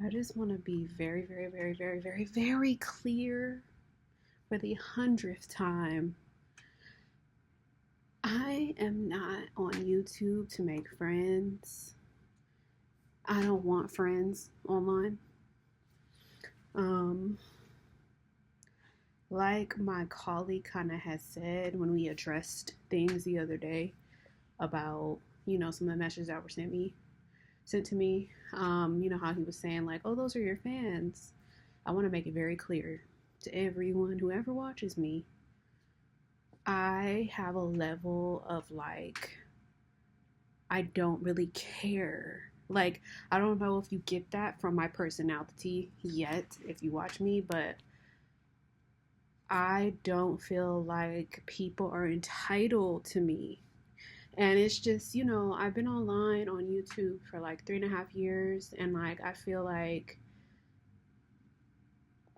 I just want to be very, very, very, very, very, very clear for the 100th time. I am not on YouTube to make friends. I don't want friends online. Um, like my colleague kind of had said when we addressed things the other day about, some of the messages that were sent to me. How he was saying like, "Oh, those are your fans." I want to make it very clear to everyone who ever watches me. I have a level of like, I don't really care. Like, I don't know if you get that from my personality yet if you watch me, but I don't feel like people are entitled to me. And it's just, I've been online on YouTube for like 3.5 years, and like, I feel like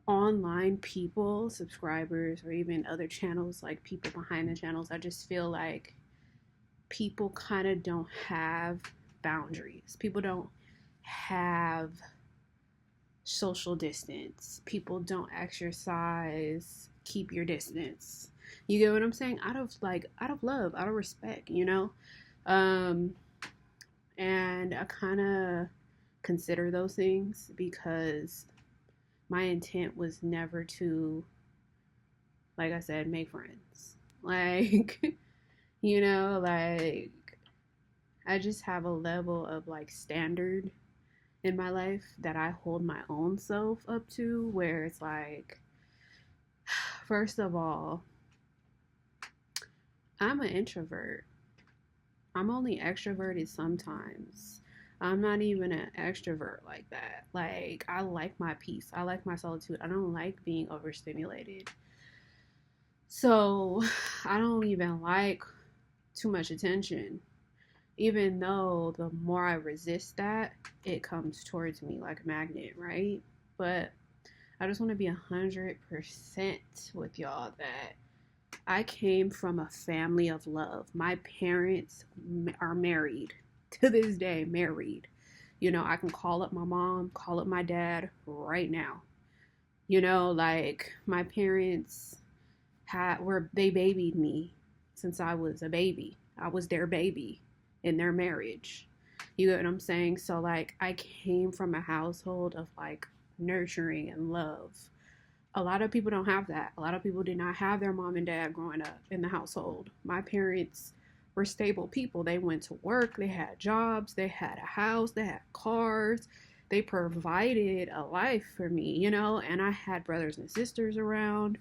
online people, subscribers, or even other channels, like people behind the channels, I just feel like people kind of don't have boundaries. People don't have social distance. People don't exercise, keep your distance. You get what I'm saying? Out of love, out of respect. Um, and I kind of consider those things because my intent was never to, like I said, make friends. Like, like I just have a level of like standard in my life that I hold my own self up to, where it's like, first of all, I'm an introvert. I'm only extroverted sometimes. I'm not even an extrovert like that. Like, I like my peace. I like my solitude. I don't like being overstimulated. So, I don't even like too much attention. Even though the more I resist that, it comes towards me like a magnet, right? But I just want to be 100% with y'all that I came from a family of love. My parents are married to this day, married. I can call up my mom, call up my dad right now. Like my parents they babied me since I was a baby. I was their baby in their marriage. You get what I'm saying? So like I came from a household of like nurturing and love. A lot of people don't have that. A lot of people did not have their mom and dad growing up in the household. My parents were stable people. They went to work, they had jobs, they had a house, they had cars. They provided a life for me, and I had brothers and sisters around.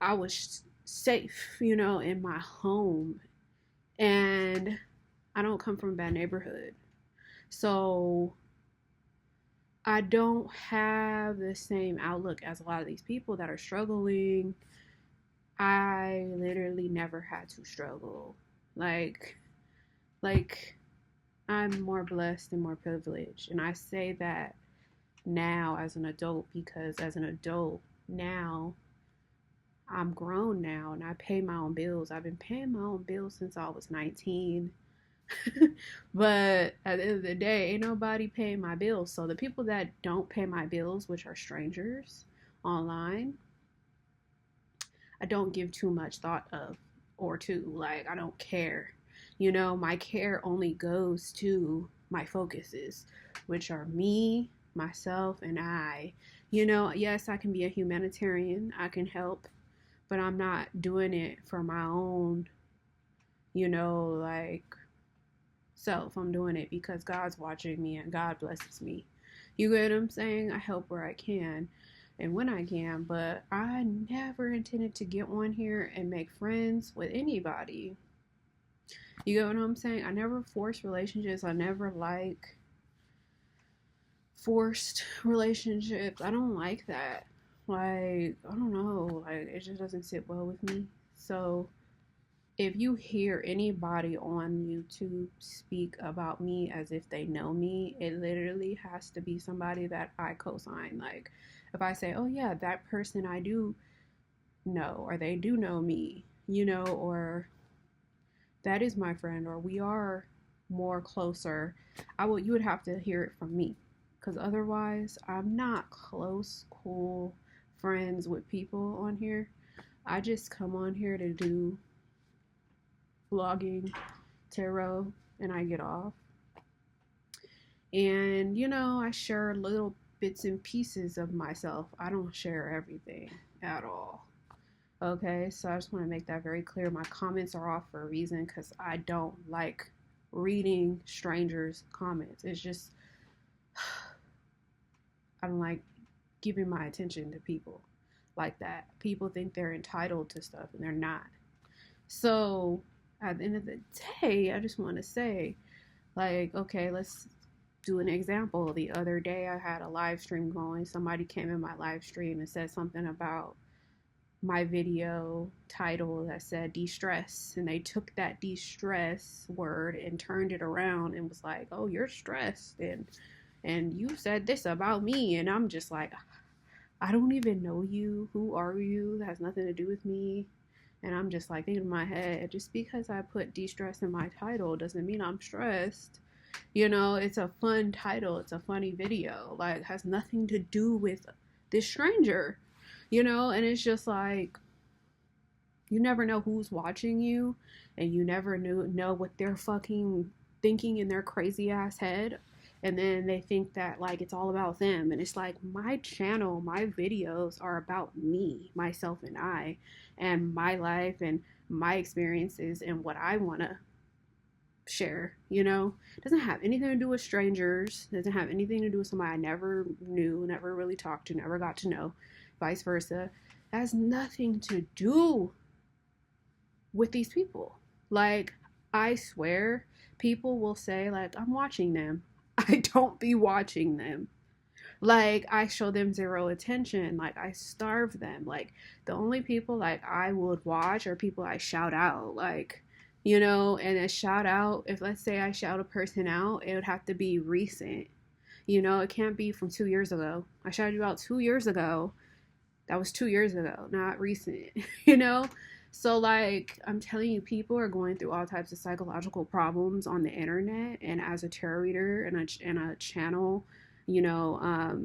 I was safe, in my home. And I don't come from a bad neighborhood. So I don't have the same outlook as a lot of these people that are struggling. I literally never had to struggle. Like like I'm more blessed and more privileged. And I say that now as an adult because as an adult now I'm grown now and I pay my own bills. I've been paying my own bills since I was 19. But at the end of the day, ain't nobody paying my bills. So the people that don't pay my bills, which are strangers online, I don't give too much thought of or to. Like, I don't care. My care only goes to my focuses, which are me, myself, and I. Yes, I can be a humanitarian, I can help, but I'm not doing it for my own, like self. I'm doing it because God's watching me and God blesses me. You get what I'm saying? I help where I can and when I can, but I never intended to get on here and make friends with anybody. You get what I'm saying? I never forced relationships. I never like forced relationships. I don't like that. Like, I don't know. Like, it just doesn't sit well with me. So, if you hear anybody on YouTube speak about me as if they know me, it literally has to be somebody that I co-sign. Like, if I say, oh yeah, that person I do know, or they do know me, or that is my friend, or we are more closer, you would have to hear it from me. because otherwise I'm not close, cool friends with people on here. I just come on here to do vlogging, tarot, and I get off. And, you know, I share little bits and pieces of myself. I don't share everything at all. Okay, so I just want to make that very clear. My comments are off for a reason because I don't like reading strangers' comments. It's just, I don't like giving my attention to people like that. People think they're entitled to stuff and they're not. So at the end of the day, I just want to say, like, okay, let's do an example. The other day I had a live stream going. Somebody came in my live stream and said something about my video title that said de-stress, and they took that de-stress word and turned it around and was like, oh, you're stressed and you said this about me. And I'm just like, I don't even know you. Who are you? That has nothing to do with me. And I'm just like thinking in my head, just because I put de-stress in my title doesn't mean I'm stressed. You know, it's a fun title. It's a funny video. Like, it has nothing to do with this stranger, you know? And it's just like, you never know who's watching you, and you never know what they're fucking thinking in their crazy ass head. And then they think that, like, it's all about them. And it's like, my channel, my videos are about me, myself, and I, and my life, and my experiences, and what I want to share, you know? It doesn't have anything to do with strangers. It doesn't have anything to do with somebody I never knew, never really talked to, never got to know, vice versa. It has nothing to do with these people. Like, I swear, people will say, like, I'm watching them. I don't be watching them. Like, I show them zero attention. Like, I starve them. Like, the only people, like, I would watch are people I shout out. Like, you know, and a shout out, if let's say I shout a person out, it would have to be recent. You know, it can't be from 2 years ago. I shouted you out 2 years ago. That was 2 years ago, not recent, you know? So, like, I'm telling you, people are going through all types of psychological problems on the internet. And as a tarot reader and a channel, you know,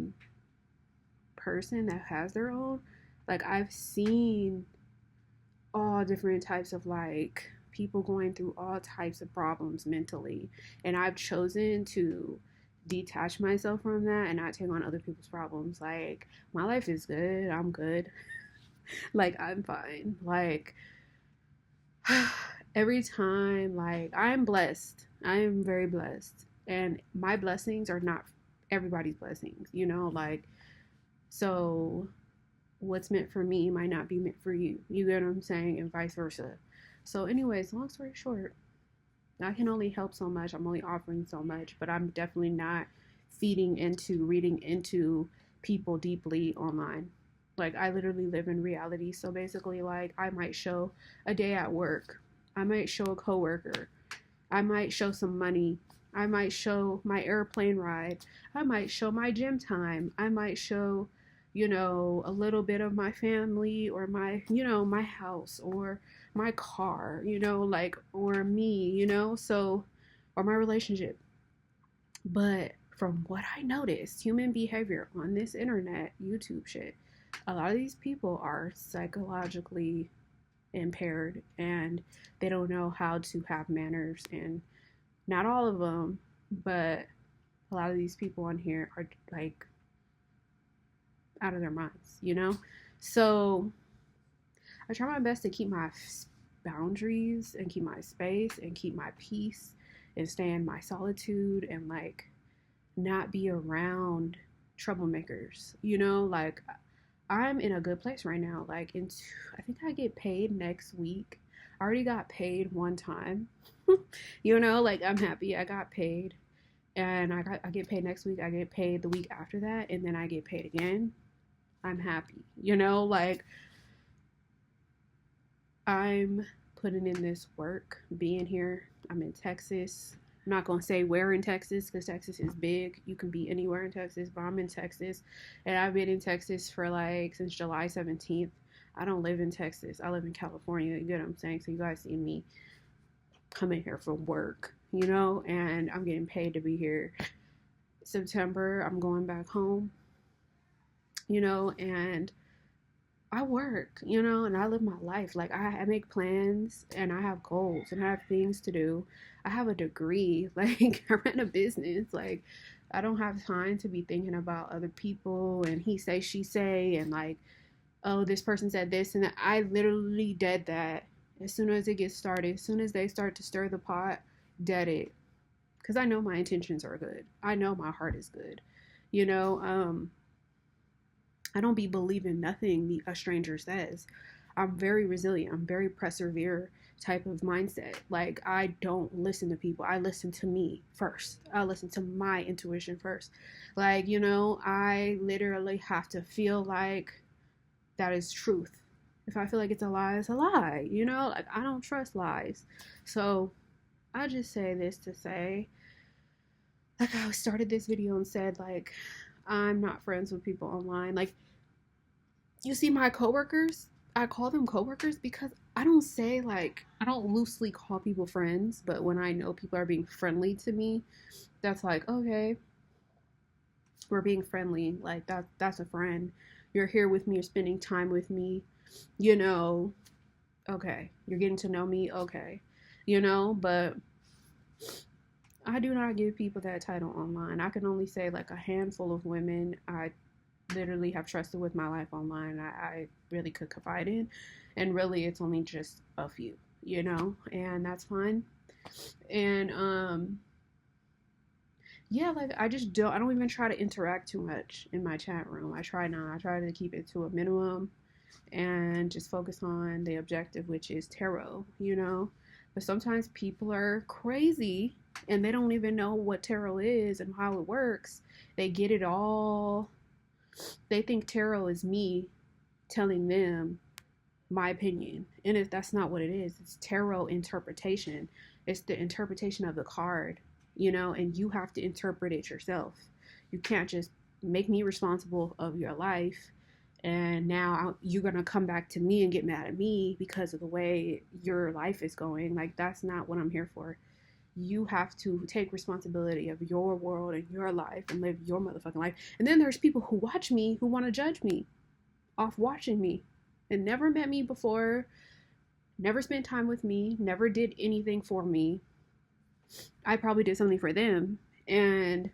person that has their own, like, I've seen all different types of, like, people going through all types of problems mentally. And I've chosen to detach myself from that and not take on other people's problems. Like, my life is good. I'm good. Like, I'm fine. Like, every time, like, I'm blessed. I am very blessed. And my blessings are not everybody's blessings, you know? Like, so what's meant for me might not be meant for you. You get what I'm saying? And vice versa. So, anyways, long story short, I can only help so much. I'm only offering so much, but I'm definitely not reading into people deeply online. Like, I literally live in reality. So basically, like, I might show a day at work. I might show a coworker. I might show some money. I might show my airplane ride. I might show my gym time. I might show, you know, a little bit of my family, or my, you know, my house, or my car, you know, like, or me, you know, so, or my relationship. But from what I noticed, human behavior on this internet, YouTube shit, a lot of these people are psychologically impaired, and they don't know how to have manners. And not all of them, but a lot of these people on here are, like, out of their minds, you know? So I try my best to keep my boundaries and keep my space and keep my peace and stay in my solitude and, like, not be around troublemakers, you know? Like, I'm in a good place right now. Like, I think I get paid next week. I already got paid one time. You know, like, I'm happy I got paid. And I get paid next week. I get paid the week after that, and then I get paid again. I'm happy. You know, like, I'm putting in this work being here. I'm in Texas. I'm not going to say where in Texas, because Texas is big. You can be anywhere in Texas, but I'm in Texas. And I've been in Texas for, like, since July 17th. I don't live in Texas. I live in California. You get what I'm saying? So you guys see me coming here for work, you know? And I'm getting paid to be here. September, I'm going back home, and I work, and I live my life. Like, I make plans and I have goals and I have things to do. I have a degree. Like, I run a business. Like, I don't have time to be thinking about other people and he say, she say, and like, oh, this person said this. And I literally dead that as soon as it gets started, as soon as they start to stir the pot, dead it. Because I know my intentions are good. I know my heart is good. You know, I don't be believing nothing a stranger says. I'm very resilient. I'm very persevere type of mindset. Like, I don't listen to people. I listen to me first. I listen to my intuition first. Like, I literally have to feel like that is truth. If I feel like it's a lie, it's a lie. Like, I don't trust lies. So I just say this to say, like, I started this video and said, like, I'm not friends with people online. Like, you see my coworkers, I call them coworkers because I don't say, like, I don't loosely call people friends, but when I know people are being friendly to me, that's like, okay, we're being friendly. Like, that's a friend. You're here with me, you're spending time with me, okay. You're getting to know me, okay. But I do not give people that title online. I can only say, like, a handful of women I literally have trusted with my life online. I really could confide in, and really it's only just a few, and that's fine. And yeah, like, I don't even try to interact too much in my chat room. I try to keep it to a minimum and just focus on the objective, which is tarot, but sometimes people are crazy and they don't even know what tarot is and how it works. They get it all. They think tarot is me telling them my opinion. And if that's not what it is, it's tarot interpretation. It's the interpretation of the card, and you have to interpret it yourself. You can't just make me responsible of your life and now you're going to come back to me and get mad at me because of the way your life is going. Like, that's not what I'm here for. You have to take responsibility of your world and your life and live your motherfucking life. And then there's people who watch me who want to judge me off watching me and never met me before, never spent time with me, never did anything for me. I probably did something for them and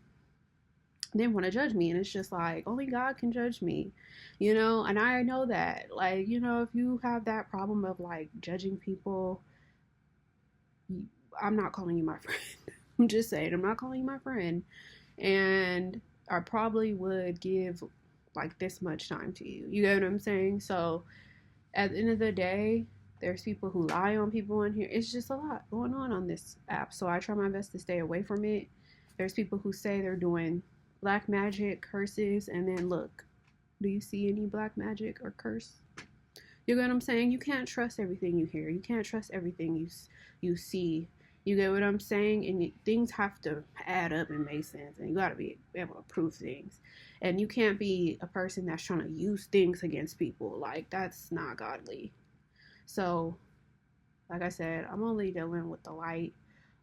then want to judge me. And it's just like, only God can judge me, and I know that, like, if you have that problem of like judging people, I'm not calling you my friend. I'm just saying, I'm not calling you my friend. And I probably would give like this much time to you. You get what I'm saying? So at the end of the day, there's people who lie on people on here. It's just a lot going on this app. So I try my best to stay away from it. There's people who say they're doing black magic, curses, and then look, do you see any black magic or curse? You get what I'm saying? You can't trust everything you hear. You can't trust everything you see. You get what I'm saying? And things have to add up and make sense. And you got to be able to prove things. And you can't be a person that's trying to use things against people. Like, that's not godly. So, like I said, I'm only dealing with the light.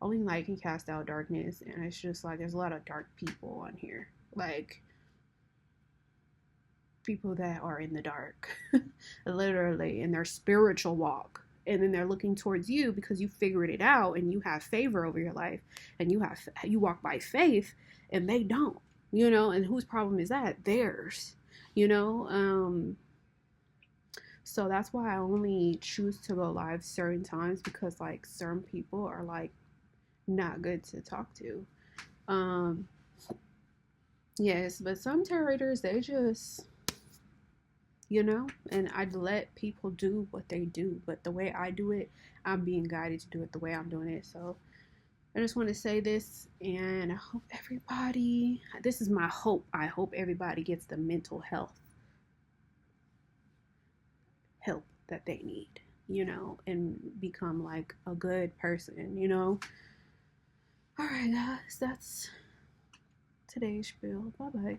Only light can cast out darkness. And it's just like, there's a lot of dark people on here. Like, people that are in the dark. Literally, in their spiritual walk. And then they're looking towards you because you figured it out and you have favor over your life and you walk by faith and they don't, and whose problem is that? Theirs, so that's why I only choose to go live certain times, because like certain people are like not good to talk to. Yes, but some narrators, they just, and I'd let people do what they do, but the way I do it, I'm being guided to do it the way I'm doing it. So I just want to say this, and I hope everybody, this is my hope, I hope everybody gets the mental health help that they need, and become like a good person, All right, guys, that's today's spiel. Bye bye.